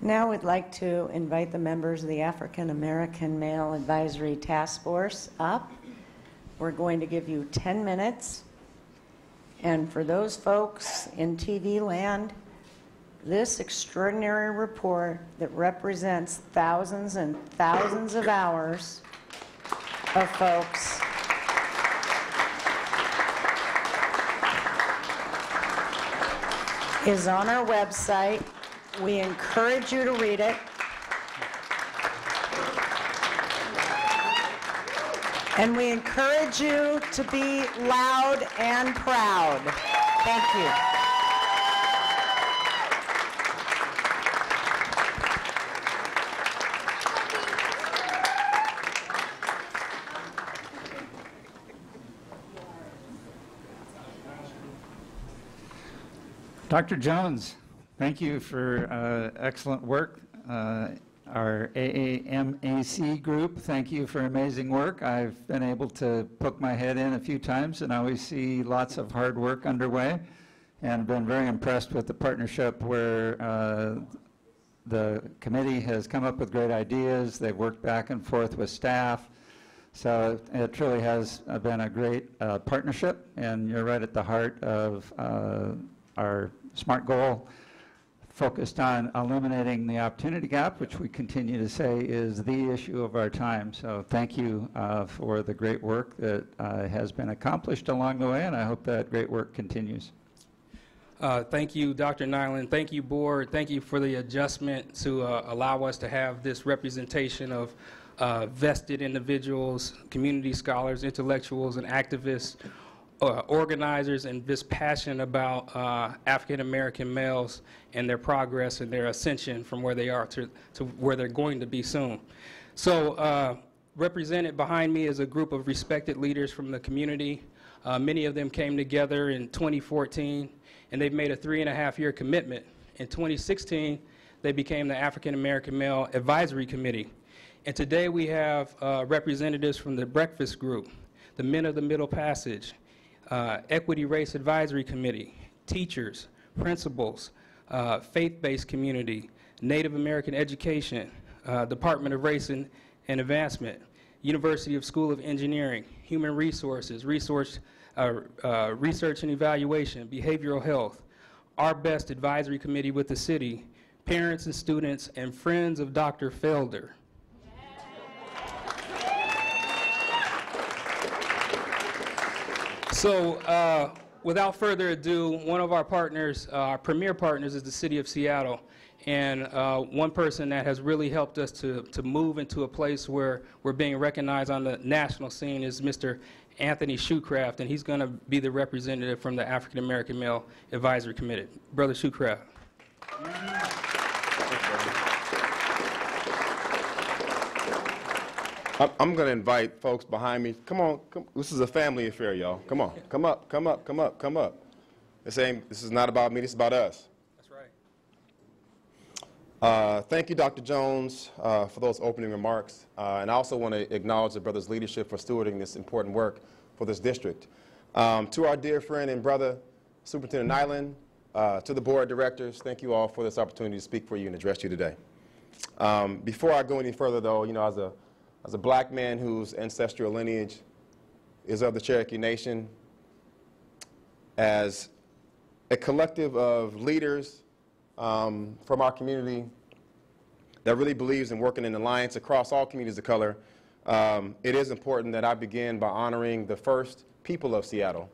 Now we'd like to invite the members of the African American Male Advisory Task Force up. We're going to give you 10 minutes. And for those folks in TV land, this extraordinary report that represents thousands and thousands of hours of folks is on our website. We encourage you to read it. And we encourage you to be loud and proud. Thank you. Dr. Jones, thank you for excellent work. Our AAMAC group, thank you for amazing work. I've been able to poke my head in a few times and I always see lots of hard work underway, and been very impressed with the partnership where the committee has come up with great ideas. They've worked back and forth with staff. So it truly has been a great partnership, and you're right at the heart of our SMART goal, focused on eliminating the opportunity gap, which we continue to say is the issue of our time. So thank you for the great work that has been accomplished along the way, and I hope that great work continues. Thank you, Dr. Nyland. Thank you, board. Thank you for the adjustment to allow us to have this representation of vested individuals, community scholars, intellectuals, and activists, organizers, and just passionate about African American males and their progress and their ascension from where they are to where they're going to be soon. So represented behind me is a group of respected leaders from the community. Many of them came together in 2014, and they've made a 3.5-year commitment. In 2016, they became the African American Male Advisory Committee. And today we have representatives from the Breakfast Group, the Men of the Middle Passage, Equity Race Advisory Committee, teachers, principals, faith-based community, Native American Education, Department of Race and Advancement, University of School of Engineering, Human Resources, Research and Evaluation, Behavioral Health, Our Best Advisory Committee with the city, parents and students, and friends of Dr. Felder. So without further ado, one of our partners, our premier partners, is the City of Seattle. And one person that has really helped us to move into a place where we're being recognized on the national scene is Mr. Anthony Shoecraft, and he's going to be the representative from the African American Male Advisory Committee. Brother Shoecraft. I'm going to invite folks behind me. Come on, this is a family affair, y'all. Come on, come up, come up, come up, come up. This is not about me, this is about us. That's right. Thank you, Dr. Jones, for those opening remarks. And I also want to acknowledge the brother's leadership for stewarding this important work for this district. To our dear friend and brother, Superintendent Nyland, to the board of directors, thank you all for this opportunity to speak for you and address you today. Before I go any further, though, you know, as a black man whose ancestral lineage is of the Cherokee Nation, as a collective of leaders from our community that really believes in working in alliance across all communities of color, it is important that I begin by honoring the first people of Seattle,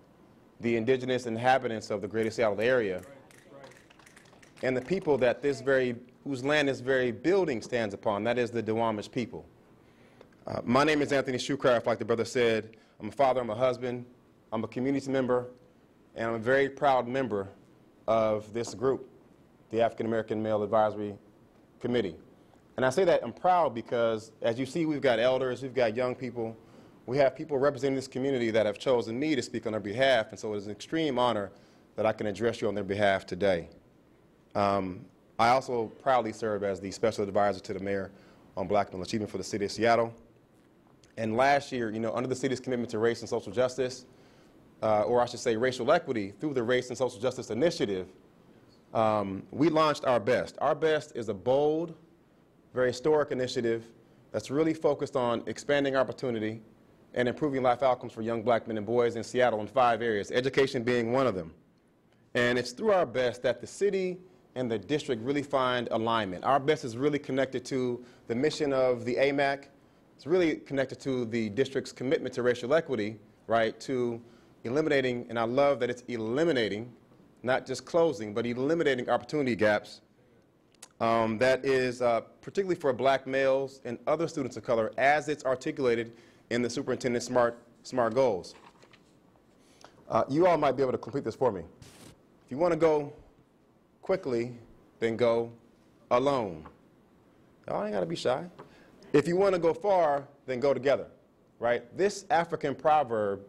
the indigenous inhabitants of the greater Seattle area, and the people that whose land this very building stands upon, that is the Duwamish people. My name is Anthony Shoecraft, like the brother said. I'm a father, I'm a husband, I'm a community member, and I'm a very proud member of this group, the African American Male Advisory Committee. And I say that I'm proud because, as you see, we've got elders, we've got young people, we have people representing this community that have chosen me to speak on their behalf, and so it is an extreme honor that I can address you on their behalf today. I also proudly serve as the Special Advisor to the Mayor on Black Male Achievement for the City of Seattle. And last year, you know, under the city's commitment to race and social justice, or I should say racial equity, through the Race and Social Justice Initiative, we launched Our Best. Our Best is a bold, very historic initiative that's really focused on expanding opportunity and improving life outcomes for young black men and boys in Seattle in 5 areas, education being one of them. And it's through Our Best that the city and the district really find alignment. Our Best is really connected to the mission of the AAMAC. It's really connected to the district's commitment to racial equity, right, to eliminating, and I love that it's eliminating, not just closing, but eliminating opportunity gaps. That is particularly for black males and other students of color as it's articulated in the superintendent's SMART goals. You all might be able to complete this for me. If you want to go quickly, then go alone. Y'all ain't got to be shy. If you want to go far, then go together, right? This African proverb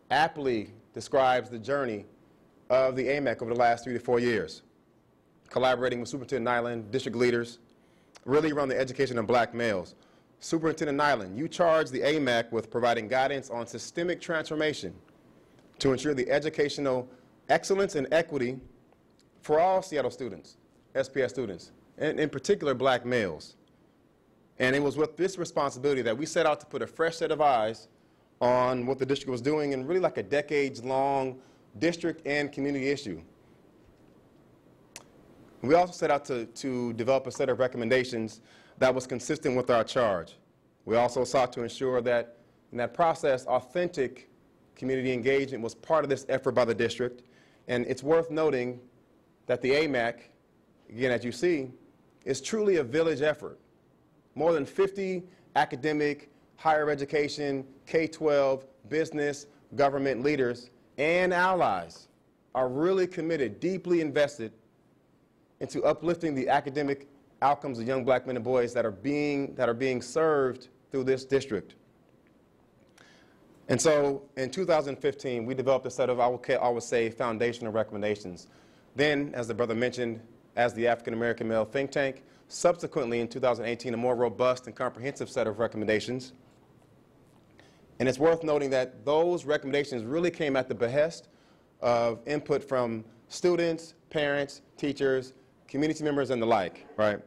aptly describes the journey of the AAMAC over the last 3 to 4 years, collaborating with Superintendent Nyland, district leaders, really around the education of black males. Superintendent Nyland, you charge the AAMAC with providing guidance on systemic transformation to ensure the educational excellence and equity for all Seattle students, SPS students, and in particular black males. And it was with this responsibility that we set out to put a fresh set of eyes on what the district was doing in really like a decades-long district and community issue. We also set out to develop a set of recommendations that was consistent with our charge. We also sought to ensure that in that process, authentic community engagement was part of this effort by the district. And it's worth noting that the AAMAC, again, as you see, is truly a village effort. More than 50 academic, higher education, K-12, business, government leaders, and allies are really committed, deeply invested into uplifting the academic outcomes of young black men and boys that are being served through this district. And so in 2015, we developed a set of, I would say, foundational recommendations. Then, as the brother mentioned, as the African American Male Think Tank, subsequently in 2018, a more robust and comprehensive set of recommendations. And it's worth noting that those recommendations really came at the behest of input from students, parents, teachers, community members, and the like, right?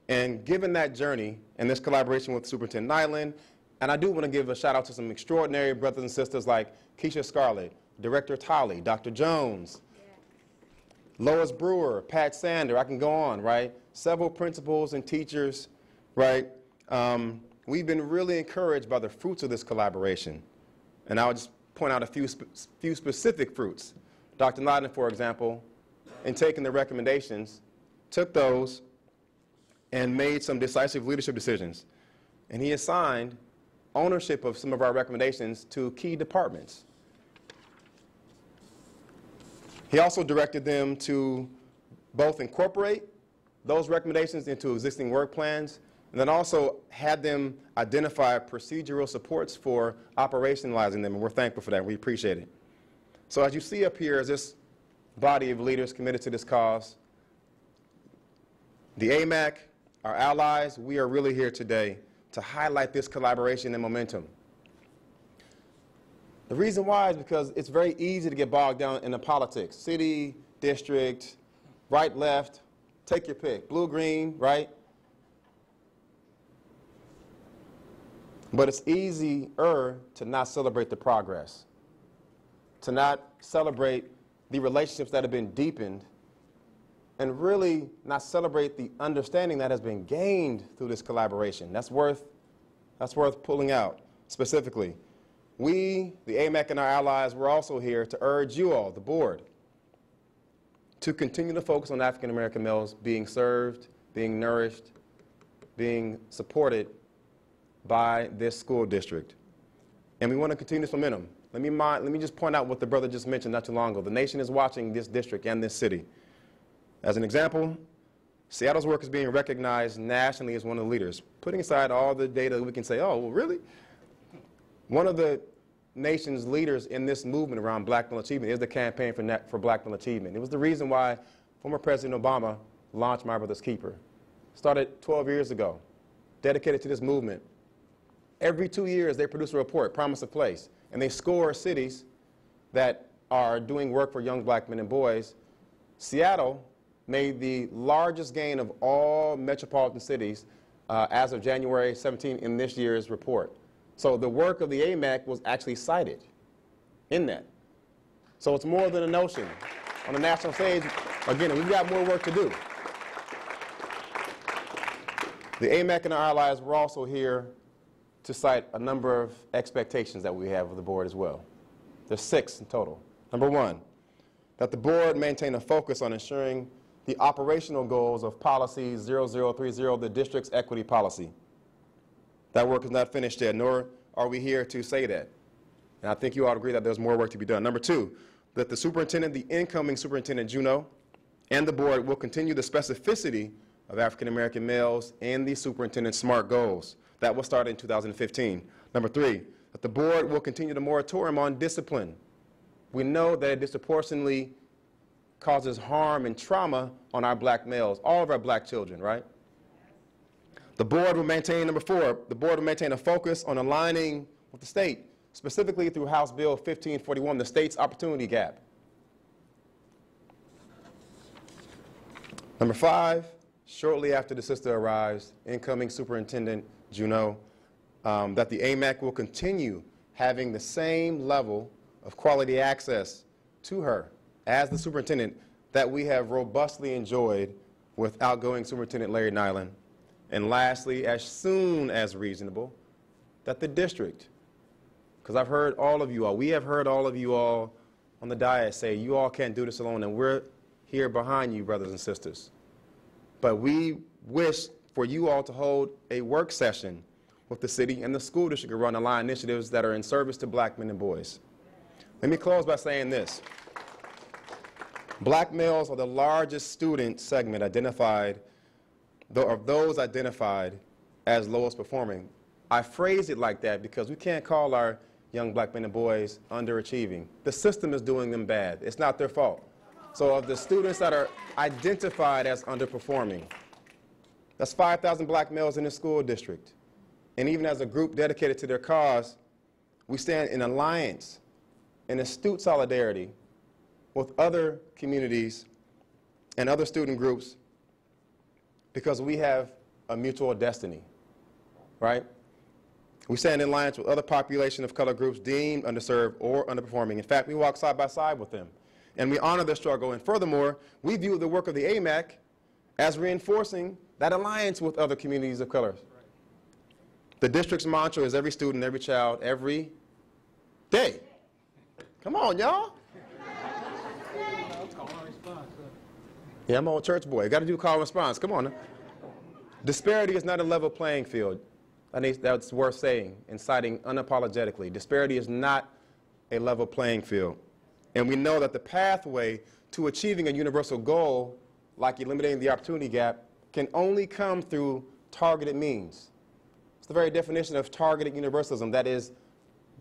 And given that journey and this collaboration with Superintendent Nyland, and I do want to give a shout out to some extraordinary brothers and sisters like Keisha Scarlett, Director Tolley, Dr. Jones, Lois Brewer, Pat Sander, I can go on, right? Several principals and teachers, right? We've been really encouraged by the fruits of this collaboration. And I'll just point out a few specific fruits. Dr. Nyland, for example, in taking the recommendations, took those and made some decisive leadership decisions. And he assigned ownership of some of our recommendations to key departments. He also directed them to both incorporate those recommendations into existing work plans, and then also had them identify procedural supports for operationalizing them, and we're thankful for that. We appreciate it. So as you see up here is this body of leaders committed to this cause. The AAMAC, our allies, we are really here today to highlight this collaboration and momentum. The reason why is because it's very easy to get bogged down in the politics. City, district, right, left, take your pick. Blue, green, right? But it's easier to not celebrate the progress, to not celebrate the relationships that have been deepened, and really not celebrate the understanding that has been gained through this collaboration. That's worth pulling out specifically. We, the AAMAC and our allies, we're also here to urge you all, the board, to continue to focus on African American males being served, being nourished, being supported by this school district. And we want to continue this momentum. Let me just point out what the brother just mentioned not too long ago. The nation is watching this district and this city. As an example, Seattle's work is being recognized nationally as one of the leaders. Putting aside all the data, we can say, oh, well, really? One of the nation's leaders in this movement around black male achievement is the Campaign for Black Male Achievement. It was the reason why former President Obama launched My Brother's Keeper. Started 12 years ago, dedicated to this movement. Every 2 years, they produce a report, Promise of Place, and they score cities that are doing work for young black men and boys. Seattle made the largest gain of all metropolitan cities as of January 17 in this year's report. So the work of the AAMAC was actually cited in that. So it's more than a notion. On the national stage, again, we've got more work to do. The AAMAC and our allies were also here to cite a number of expectations that we have of the board as well. There's 6 in total. Number 1, that the board maintain a focus on ensuring the operational goals of policy 0030, the district's equity policy. That work is not finished yet, nor are we here to say that. And I think you all agree that there's more work to be done. Number 2, that the superintendent, the incoming superintendent, Juneau, and the board will continue the specificity of African American males and the superintendent's SMART goals. That will start in 2015. Number 3, that the board will continue the moratorium on discipline. We know that it disproportionately causes harm and trauma on our black males, all of our black children, right? The board will maintain, number 4, the board will maintain a focus on aligning with the state, specifically through House Bill 1541, the state's opportunity gap. Number 5, shortly after the sister arrives, incoming superintendent Juneau, that the AAMAC will continue having the same level of quality access to her as the superintendent that we have robustly enjoyed with outgoing Superintendent Larry Nyland. And lastly, as soon as reasonable, that the district, because I've heard all of you all, we have heard all of you all on the dais say, you all can't do this alone, and we're here behind you, brothers and sisters. But we wish for you all to hold a work session with the city and the school district around the line initiatives that are in service to black men and boys. Let me close by saying this. Black males are the largest student segment identified, of those identified as lowest performing. I phrase it like that because we can't call our young black men and boys underachieving. The system is doing them bad. It's not their fault. So of the students that are identified as underperforming, that's 5,000 black males in the school district. And even as a group dedicated to their cause, we stand in alliance, in astute solidarity with other communities and other student groups because we have a mutual destiny, right? We stand in alliance with other population of color groups deemed underserved or underperforming. In fact, we walk side by side with them, and we honor their struggle. And furthermore, we view the work of the AAMAC as reinforcing that alliance with other communities of color. The district's mantra is every student, every child, every day. Come on, y'all. Yeah, I'm an old church boy. Got to do call and response. Come on now. Disparity is not a level playing field. I think that's worth saying and citing unapologetically. Disparity is not a level playing field. And we know that the pathway to achieving a universal goal, like eliminating the opportunity gap, can only come through targeted means. It's the very definition of targeted universalism that is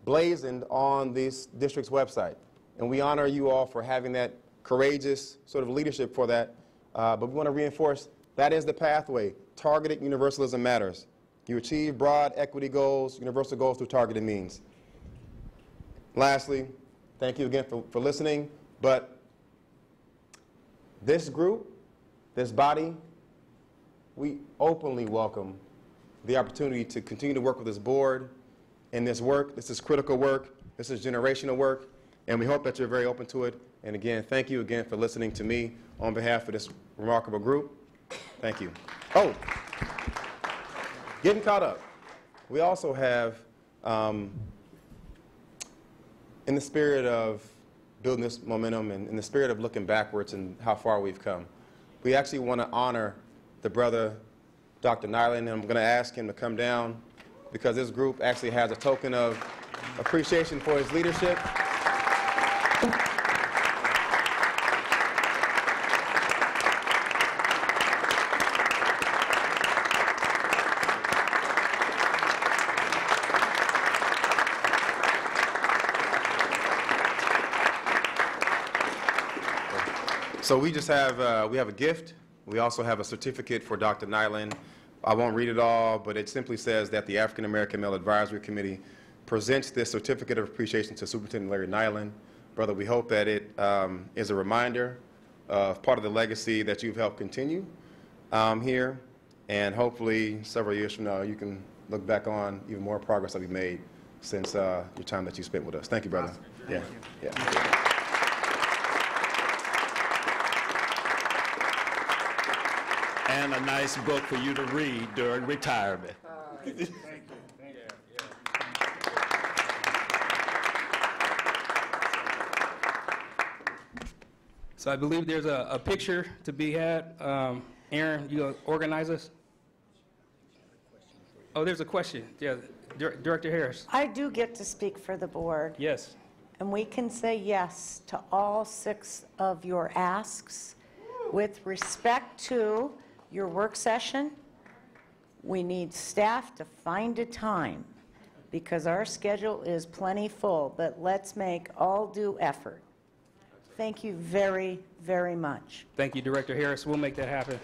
blazoned on this district's website. And we honor you all for having that courageous sort of leadership for that. But we want to reinforce that is the pathway. Targeted universalism matters. You achieve broad equity goals, universal goals through targeted means. Lastly, thank you again for listening. But this group, this body, we openly welcome the opportunity to continue to work with this board in this work. This is critical work. This is generational work. And we hope that you're very open to it. And again, thank you again for listening to me on behalf of this remarkable group. Thank you. Oh, getting caught up. We also have, in the spirit of building this momentum and in the spirit of looking backwards and how far we've come, we actually want to honor the brother, Dr. Nyland, and I'm going to ask him to come down because this group actually has a token of appreciation for his leadership. So we just have, we have a gift. We also have a certificate for Dr. Nyland. I won't read it all, but it simply says that the African American Male Advisory Committee presents this certificate of appreciation to Superintendent Larry Nyland. Brother, we hope that it is a reminder of part of the legacy that you've helped continue here. And hopefully, several years from now, you can look back on even more progress that we've made since your time that you spent with us. Thank you, brother. Yeah. Yeah. And a nice book for you to read during retirement. Thank you. So I believe there's a picture to be had. Aaron, you gonna organize us? Oh, there's a question. Yeah, Director Harris. I do get to speak for the board, Yes. and we can say yes to all 6 of your asks. With respect to your work session, we need staff to find a time because our schedule is plenty full, but let's make all due effort. Thank you very, very much. Thank you, Director Harris. We'll make that happen.